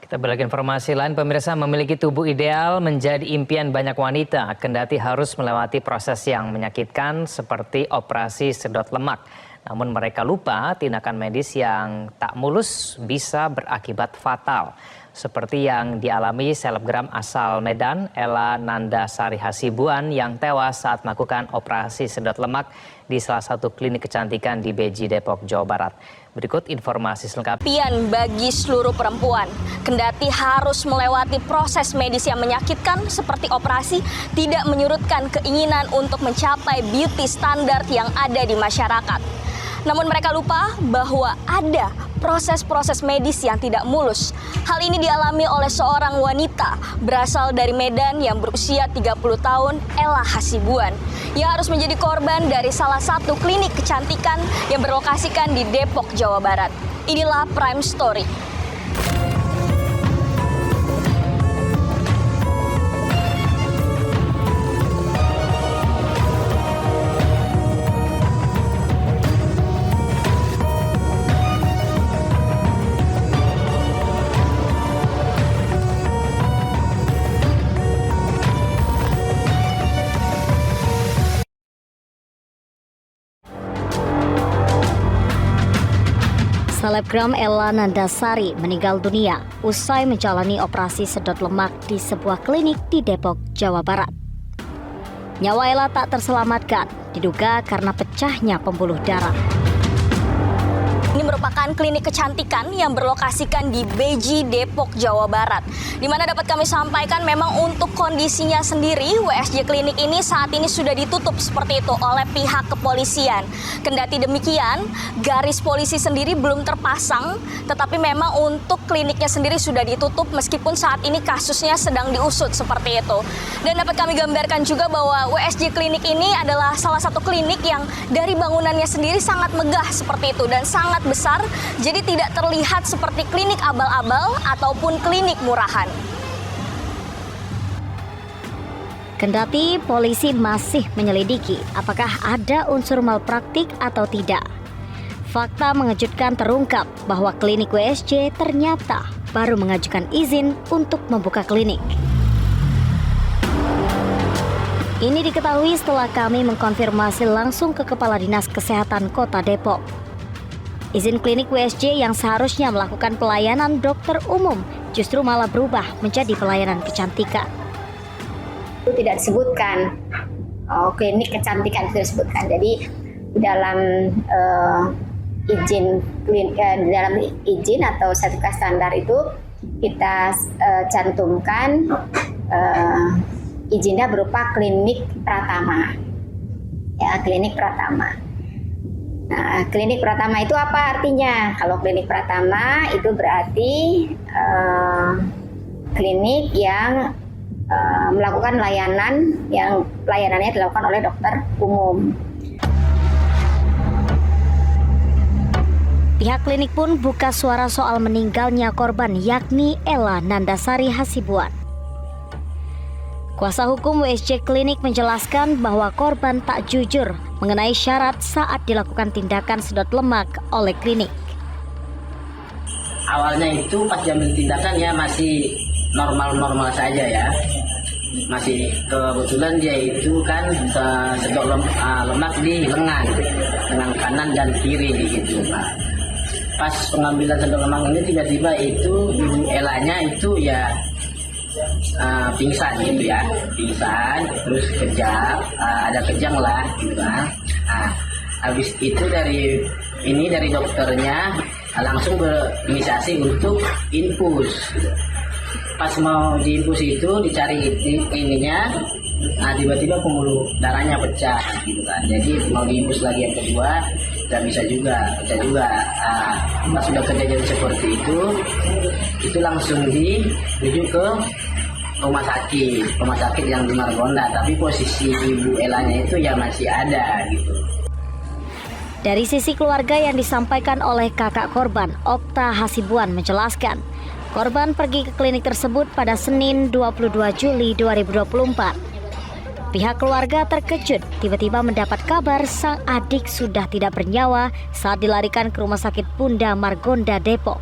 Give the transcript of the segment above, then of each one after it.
Kita beralih informasi lain, pemirsa, memiliki tubuh ideal menjadi impian banyak wanita, kendati harus melewati proses yang menyakitkan seperti operasi sedot lemak. Namun mereka lupa tindakan medis yang tak mulus bisa berakibat fatal. Seperti yang dialami selebgram asal Medan, Ella Nandasari Hasibuan yang tewas saat melakukan operasi sedot lemak di salah satu klinik kecantikan di Beji, Depok, Jawa Barat. Berikut informasi selengkapnya. Impian bagi seluruh perempuan, kendati harus melewati proses medis yang menyakitkan seperti operasi, tidak menyurutkan keinginan untuk mencapai beauty standar yang ada di masyarakat. Namun mereka lupa bahwa ada proses-proses medis yang tidak mulus. Hal ini dialami oleh seorang wanita berasal dari Medan yang berusia 30 tahun, Ella Hasibuan, yang harus menjadi korban dari salah satu klinik kecantikan yang berlokasikan di Depok, Jawa Barat. Inilah Prime Story. Selebgram Ella Nandasari meninggal dunia usai menjalani operasi sedot lemak di sebuah klinik di Depok, Jawa Barat. Nyawa Ella tak terselamatkan, diduga karena pecahnya pembuluh darah. Ini merupakan klinik kecantikan yang berlokasikan di Beji, Depok, Jawa Barat. Di mana dapat kami sampaikan memang untuk kondisinya sendiri, WSJ klinik ini saat ini sudah ditutup seperti itu oleh pihak kepolisian. Kendati demikian, garis polisi sendiri belum terpasang, tetapi memang untuk kliniknya sendiri sudah ditutup meskipun saat ini kasusnya sedang diusut seperti itu. Dan dapat kami gambarkan juga bahwa WSJ klinik ini adalah salah satu klinik yang dari bangunannya sendiri sangat megah seperti itu dan sangat besar, jadi tidak terlihat seperti klinik abal-abal ataupun klinik murahan. Kendati polisi masih menyelidiki apakah ada unsur malpraktik atau tidak, fakta mengejutkan terungkap bahwa klinik WSJ ternyata baru mengajukan izin untuk membuka klinik. Ini diketahui setelah kami mengkonfirmasi langsung ke Kepala Dinas Kesehatan Kota Depok. Izin klinik WSJ yang seharusnya melakukan pelayanan dokter umum justru malah berubah menjadi pelayanan kecantikan. Itu tidak disebutkan klinik kecantikan itu disebutkan. Jadi dalam izin atau sertifikat standar itu kita cantumkan izinnya berupa klinik Pratama. Ya, klinik Pratama. Nah, klinik Pratama itu apa artinya? Kalau klinik Pratama itu berarti klinik yang melakukan layanan yang layanannya dilakukan oleh dokter umum. Pihak klinik pun buka suara soal meninggalnya korban, yakni Ella Nandasari Hasibuan. Kuasa hukum WSJ Klinik menjelaskan bahwa korban tak jujur mengenai syarat saat dilakukan tindakan sedot lemak oleh klinik. Awalnya itu pas diambil tindakan ya masih normal-normal saja ya. Masih kebetulan dia itu kan sedot lemak di lengan kanan dan kiri gitu Pak. Pas pengambilan sedot lemak ini tiba-tiba itu ibu Elanya itu ya pingsan gitu ya, terus kejang, ada kejang lah gitu kan. Nah, habis itu dari dokternya langsung berinisiasi untuk infus. Pas mau diinfus itu dicari ininya, tiba-tiba pembuluh darahnya pecah gitu kan. Jadi mau diinfus lagi yang kedua nggak bisa juga. Pas sudah kejadian seperti itu langsung dirujuk ke rumah sakit yang di Margonda, tapi posisi ibu Elanya itu ya masih ada gitu. Dari sisi keluarga yang disampaikan oleh kakak korban, Opta Hasibuan menjelaskan, korban pergi ke klinik tersebut pada Senin 22 Juli 2024. Pihak keluarga terkejut tiba-tiba mendapat kabar sang adik sudah tidak bernyawa saat dilarikan ke Rumah Sakit Bunda Margonda Depok.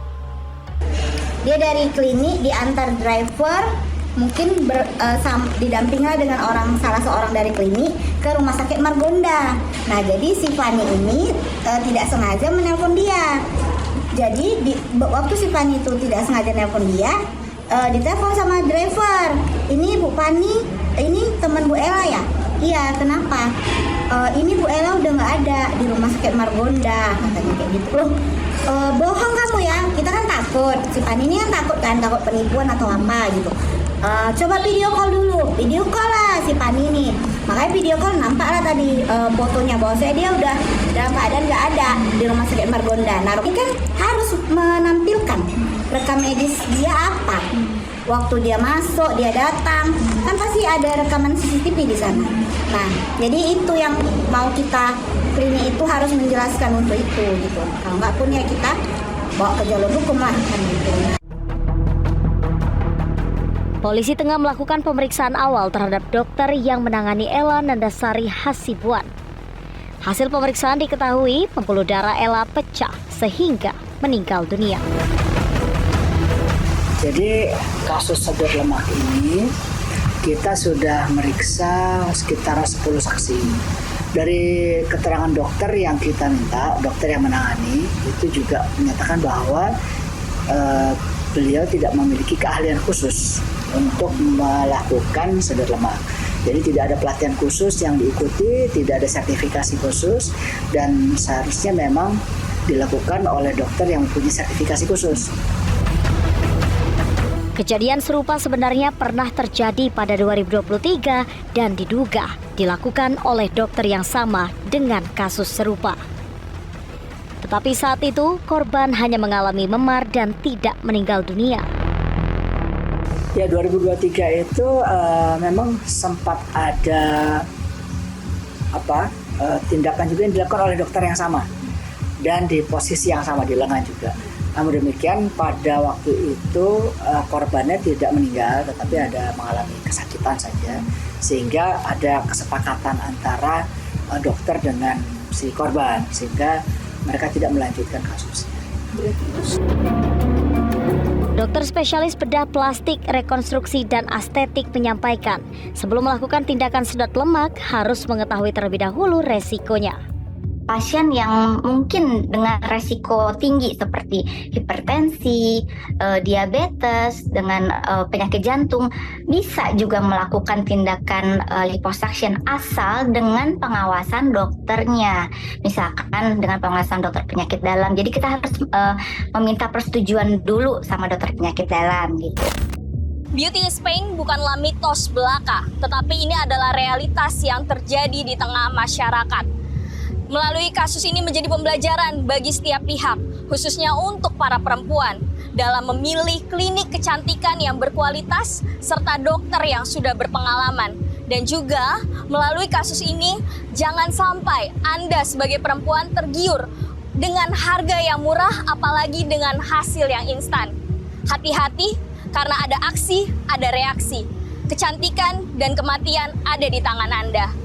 Dia dari klinik diantar driver, mungkin didampingi dengan salah seorang dari klinik ke rumah sakit Margonda. Nah, jadi si Fani ini tidak sengaja menelpon dia. Jadi waktu si Fani itu tidak sengaja menelpon dia, ditelepon sama driver. Ini Bu Fani, ini teman Bu Ella ya? Iya, kenapa? Ini Bu Ella udah nggak ada di rumah sakit Margonda, katanya kayak gitu loh. Bohong kamu ya, kita kan takut. Si Fani ini kan takut penipuan atau apa gitu. Coba video call dulu, video call lah si Fani ini. Makanya video call nampak lah tadi fotonya bahwa dia udah dalam keadaan nggak ada di rumah sakit Margonda. Nah, ini kan harus menampilkan rekam medis dia apa. Waktu dia masuk, dia datang, kan pasti ada rekaman CCTV di sana. Nah, jadi itu yang mau kita klinik itu harus menjelaskan untuk itu gitu. Kalau nggak pun ya kita bawa ke jalur hukum lah kan gitu. Polisi tengah melakukan pemeriksaan awal terhadap dokter yang menangani Ella Nandasari Hasibuan. Hasil pemeriksaan diketahui pembuluh darah Ella pecah sehingga meninggal dunia. Jadi kasus sedot lemak ini kita sudah meriksa sekitar 10 saksi. Dari keterangan dokter yang kita minta, dokter yang menangani itu juga menyatakan bahwa beliau tidak memiliki keahlian khusus untuk melakukan sedot lemak. Jadi tidak ada pelatihan khusus yang diikuti, tidak ada sertifikasi khusus, dan seharusnya memang dilakukan oleh dokter yang mempunyai sertifikasi khusus. Kejadian serupa sebenarnya pernah terjadi pada 2023 dan diduga dilakukan oleh dokter yang sama dengan kasus serupa. Tetapi saat itu korban hanya mengalami memar dan tidak meninggal dunia. Ya, 2023 itu memang sempat ada tindakan juga yang dilakukan oleh dokter yang sama dan di posisi yang sama di lengan juga. Namun demikian pada waktu itu korbannya tidak meninggal, tetapi ada mengalami kesakitan saja, sehingga ada kesepakatan antara dokter dengan si korban, sehingga mereka tidak melanjutkan kasusnya. Dokter spesialis bedah plastik, rekonstruksi, dan estetik menyampaikan, sebelum melakukan tindakan sedot lemak harus mengetahui terlebih dahulu resikonya. Pasien yang mungkin dengan resiko tinggi seperti hipertensi, diabetes, dengan penyakit jantung bisa juga melakukan tindakan liposuction asal dengan pengawasan dokternya. Misalkan dengan pengawasan dokter penyakit dalam. Jadi kita harus meminta persetujuan dulu sama dokter penyakit dalam gitu. Beauty is pain bukanlah mitos belaka, tetapi ini adalah realitas yang terjadi di tengah masyarakat. Melalui kasus ini menjadi pembelajaran bagi setiap pihak, khususnya untuk para perempuan, dalam memilih klinik kecantikan yang berkualitas serta dokter yang sudah berpengalaman. Dan juga melalui kasus ini, jangan sampai Anda sebagai perempuan tergiur dengan harga yang murah, apalagi dengan hasil yang instan. Hati-hati, karena ada aksi, ada reaksi. Kecantikan dan kematian ada di tangan Anda.